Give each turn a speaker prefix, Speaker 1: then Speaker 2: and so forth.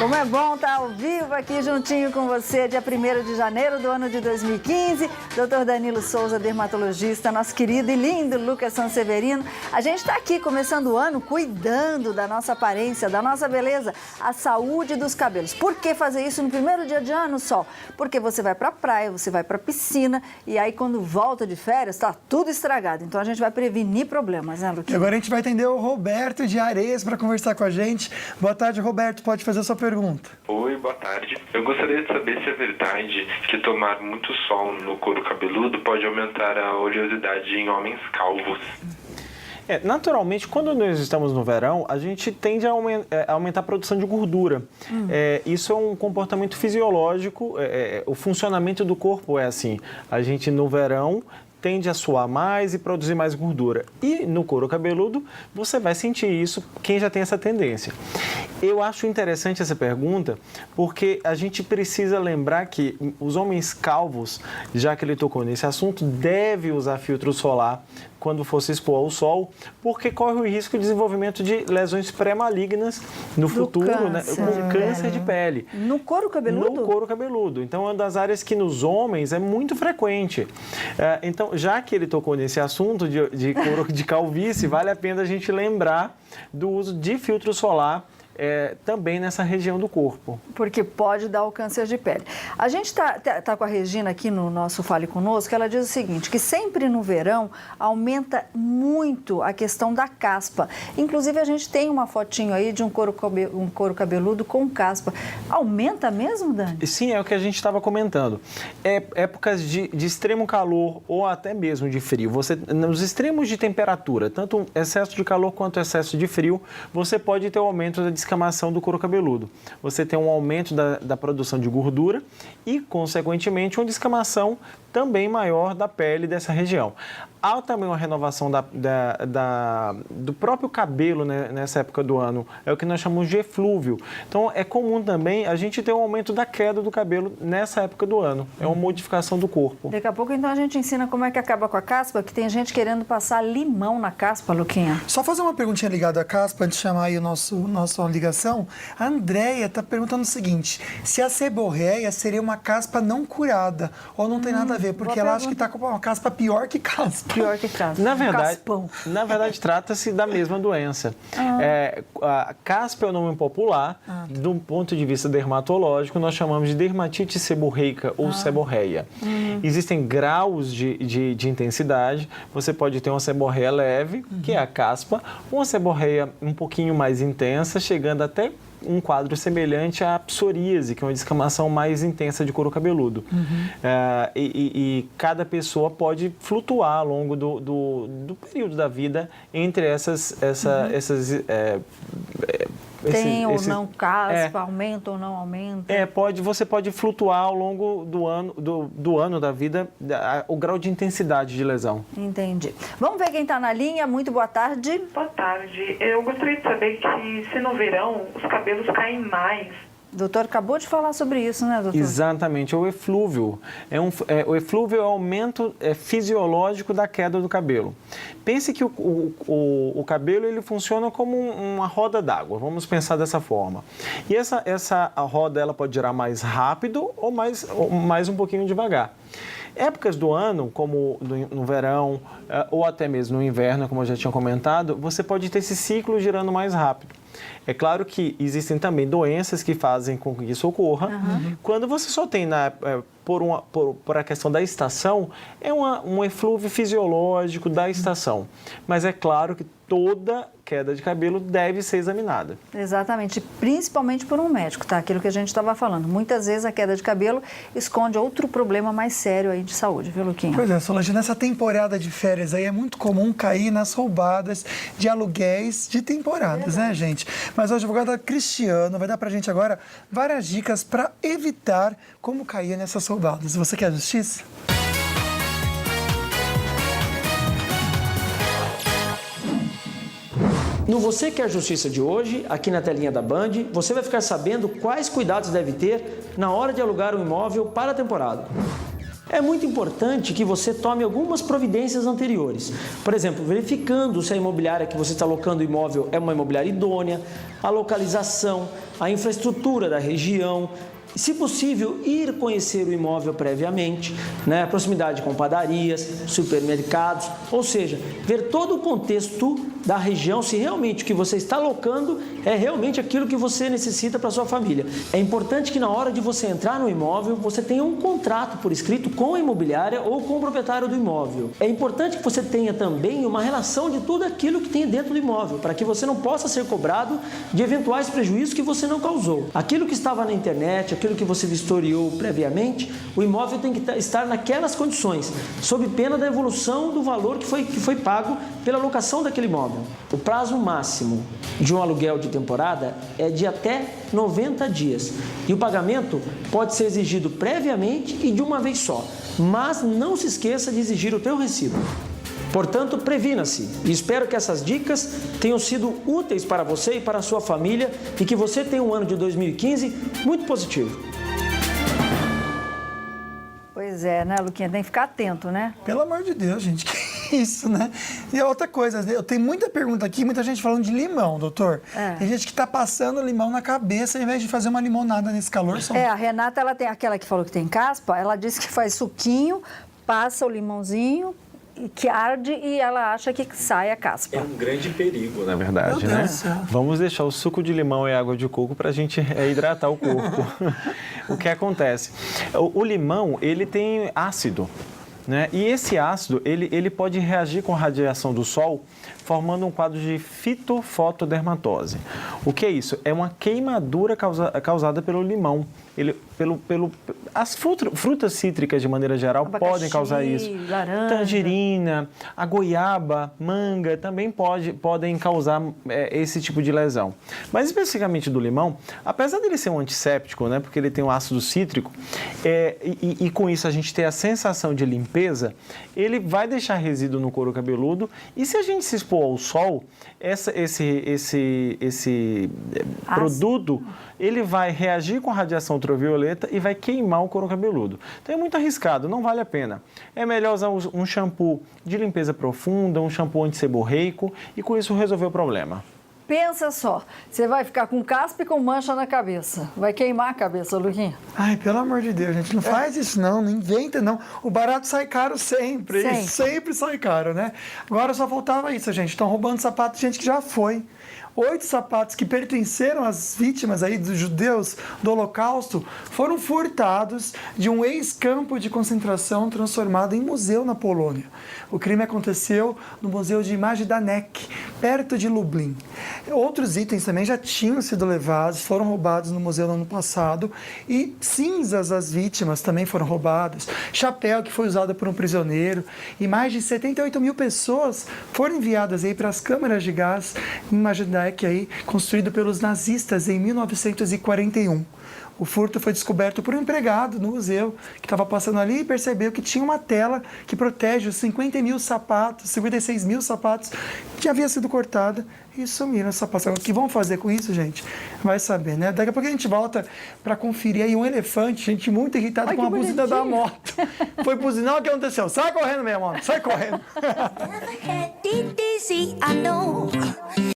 Speaker 1: Como é bom estar ao vivo aqui juntinho com você, dia 1º de janeiro do ano de 2015. Dr. Danilo Souza, dermatologista, nosso querido e lindo Lucas Sanseverino. A gente está aqui começando o ano cuidando da nossa aparência, da nossa beleza, a saúde dos cabelos. Por que fazer isso no primeiro dia de ano só? Porque você vai para a praia, você vai para a piscina e aí quando volta de férias está tudo estragado. Então a gente vai prevenir problemas, né, Lucas?
Speaker 2: E agora a gente vai atender o Roberto de Areias para conversar com a gente. Boa tarde, Roberto. Pode fazer a sua pergunta.
Speaker 3: Oi, boa tarde. Eu gostaria de saber se é verdade que tomar muito sol no couro cabeludo pode aumentar a oleosidade em homens calvos.
Speaker 4: Naturalmente, quando nós estamos no verão, a gente tende a aumentar a produção de gordura. Isso é um comportamento fisiológico, o funcionamento do corpo é assim. A gente, no verão, tende a suar mais e produzir mais gordura. E no couro cabeludo, você vai sentir isso, quem já tem essa tendência. Eu acho interessante essa pergunta, porque a gente precisa lembrar que os homens calvos, já que ele tocou nesse assunto, devem usar filtro solar quando for se expor ao sol, porque corre o risco de desenvolvimento de lesões pré-malignas no futuro,
Speaker 1: câncer,
Speaker 4: com câncer de pele.
Speaker 1: No couro cabeludo?
Speaker 4: No couro cabeludo. Então, é uma das áreas que nos homens é muito frequente. Então, já que ele tocou nesse assunto de couro de calvície, vale a pena a gente lembrar do uso de filtro solar também nessa região do corpo.
Speaker 1: Porque pode dar o câncer de pele. A gente está com a Regina aqui no nosso Fale Conosco, ela diz o seguinte, que sempre no verão aumenta muito a questão da caspa. Inclusive, a gente tem uma fotinho aí de um couro cabeludo com caspa. Aumenta mesmo, Dani?
Speaker 4: Sim, é o que a gente estava comentando. Épocas de extremo calor ou até mesmo de frio, nos extremos de temperatura, tanto excesso de calor quanto excesso de frio, você pode ter o aumento da descamação do couro cabeludo. Você tem um aumento da produção de gordura e, consequentemente, uma descamação também maior da pele dessa região. Há também uma renovação do próprio cabelo, né, nessa época do ano. É o que nós chamamos de eflúvio. Então, é comum também a gente ter um aumento da queda do cabelo nessa época do ano. É uma modificação do corpo.
Speaker 1: Daqui a pouco, então, a gente ensina como é que acaba com a caspa, que tem gente querendo passar limão na caspa, Luquinha.
Speaker 2: Só fazer uma perguntinha ligada à caspa, antes de chamar aí nossa ligação. A Andréia está perguntando o seguinte, se a seborreia seria uma caspa não curada, ou não tem nada a ver, porque ela acha que está com uma caspa pior que caspa.
Speaker 1: Pior que caspa.
Speaker 4: Na verdade, trata-se da mesma doença. A caspa é o nome popular. Do ponto de vista dermatológico, nós chamamos de dermatite seborreica ou seborreia. Existem graus de intensidade. Você pode ter uma seborreia leve, que é a caspa, uma seborreia um pouquinho mais intensa, chegando até um quadro semelhante à psoríase, que é uma descamação mais intensa de couro cabeludo. E cada pessoa pode flutuar ao longo do período da vida entre essas
Speaker 1: tem ou não caspa, aumenta ou não aumenta?
Speaker 4: Você pode flutuar ao longo do ano da vida, o grau de intensidade de lesão.
Speaker 1: Entendi. Vamos ver quem está na linha. Muito boa tarde.
Speaker 5: Boa tarde. Eu gostaria de saber que se no verão os cabelos caem mais.
Speaker 1: O doutor acabou de falar sobre isso, né, doutor?
Speaker 4: Exatamente, o eflúvio. O eflúvio é o aumento fisiológico da queda do cabelo. Pense que o cabelo ele funciona como uma roda d'água, vamos pensar dessa forma. E essa roda ela pode girar mais rápido ou mais um pouquinho devagar. Épocas do ano, como no verão ou até mesmo no inverno, como eu já tinha comentado, você pode ter esse ciclo girando mais rápido. É claro que existem também doenças que fazem com que isso ocorra. Quando você só tem, por a questão da estação, é um eflúvio fisiológico da estação. Mas é claro que toda queda de cabelo deve ser examinada.
Speaker 1: Exatamente, principalmente por um médico, tá? Aquilo que a gente estava falando. Muitas vezes a queda de cabelo esconde outro problema mais sério aí de saúde, viu, Luquinha?
Speaker 2: Pois é, Solange, nessa temporada de férias aí é muito comum cair nas roubadas de aluguéis de temporadas, né, gente? Mas o advogado Cristiano vai dar pra gente agora várias dicas para evitar como cair nessas roubadas. Você quer justiça?
Speaker 6: No Você Quer Justiça de hoje, aqui na telinha da Band, você vai ficar sabendo quais cuidados deve ter na hora de alugar um imóvel para a temporada. é muito importante que você tome algumas providências anteriores. Por exemplo, verificando se a imobiliária que você está alocando o imóvel é uma imobiliária idônea, a localização, a infraestrutura da região, se possível, ir conhecer o imóvel previamente, né? Proximidade com padarias, supermercados, ou seja, ver todo o contexto da região, se realmente o que você está alocando é realmente aquilo que você necessita para a sua família. É importante que na hora de você entrar no imóvel, você tenha um contrato por escrito com a imobiliária ou com o proprietário do imóvel. É importante que você tenha também uma relação de tudo aquilo que tem dentro do imóvel, para que você não possa ser cobrado de eventuais prejuízos que você não causou. Aquilo que estava na internet, aquilo que você vistoriou previamente, o imóvel tem que estar naquelas condições, sob pena da evolução do valor que foi pago pela locação daquele imóvel. O prazo máximo de um aluguel de temporada é de até 90 dias e o pagamento pode ser exigido previamente e de uma vez só, mas não se esqueça de exigir o teu recibo. Portanto, previna-se e espero que essas dicas tenham sido úteis para você e para a sua família e que você tenha um ano de 2015 muito positivo.
Speaker 1: Pois é, né, Luquinha? Tem que ficar atento, né?
Speaker 2: Pelo amor de Deus, gente, que isso, né? E outra coisa, eu tenho muita pergunta aqui, muita gente falando de limão, doutor. Tem gente que tá passando limão na cabeça ao invés de fazer uma limonada nesse calor.
Speaker 1: A Renata, ela tem aquela que falou que tem caspa, ela disse que faz suquinho, passa o limãozinho, que arde e ela acha que sai a caspa.
Speaker 4: É um grande perigo, na verdade,
Speaker 2: Meu
Speaker 4: né?
Speaker 2: Deus do céu.
Speaker 4: Vamos deixar o suco de limão e água de coco para a gente hidratar o corpo. O que acontece? O limão, ele tem ácido, né? E esse ácido, ele pode reagir com a radiação do sol, formando um quadro de fitofotodermatose. O que é isso? É uma queimadura causada pelo limão. As frutas cítricas, de maneira geral,
Speaker 1: Abacaxi,
Speaker 4: podem causar isso.
Speaker 1: laranja.
Speaker 4: Tangerina, a goiaba, manga também podem causar esse tipo de lesão. Mas especificamente do limão, apesar dele ser um antisséptico, né, porque ele tem um ácido cítrico, e com isso a gente ter a sensação de limpeza, ele vai deixar resíduo no couro cabeludo e se a gente se expor ao sol, esse produto, ele vai reagir com a radiação ultravioleta e vai queimar o couro cabeludo. Então é muito arriscado, não vale a pena. É melhor usar um shampoo de limpeza profunda, um shampoo antisseborreico e com isso resolver o problema.
Speaker 1: Pensa só, você vai ficar com caspa e com mancha na cabeça. Vai queimar a cabeça, Luquinha.
Speaker 2: Ai, pelo amor de Deus, gente, não faz isso não inventa não. O barato sai caro sempre. Sempre sai caro, né? Agora só faltava isso, gente. Estão roubando sapato de gente que já foi. 8 sapatos que pertenceram às vítimas aí dos judeus do Holocausto foram furtados de um ex-campo de concentração transformado em museu na Polônia. O crime aconteceu no Museu de Majdanek, perto de Lublin. Outros itens também já tinham sido levados, foram roubados no museu no ano passado e cinzas das vítimas também foram roubadas, chapéu que foi usado por um prisioneiro e mais de 78 mil pessoas foram enviadas aí para as câmaras de gás em Majdanek, aí, construído pelos nazistas em 1941. O furto foi descoberto por um empregado no museu que estava passando ali e percebeu que tinha uma tela que protege os 56 mil sapatos que havia sido cortada e sumiram os sapatos. Agora, o que vão fazer com isso, gente? Vai saber, né? Daqui a pouco a gente volta para conferir aí um elefante, gente muito irritada com a buzina da moto. Foi buzinar, o que aconteceu? Sai correndo, meu irmão, sai correndo.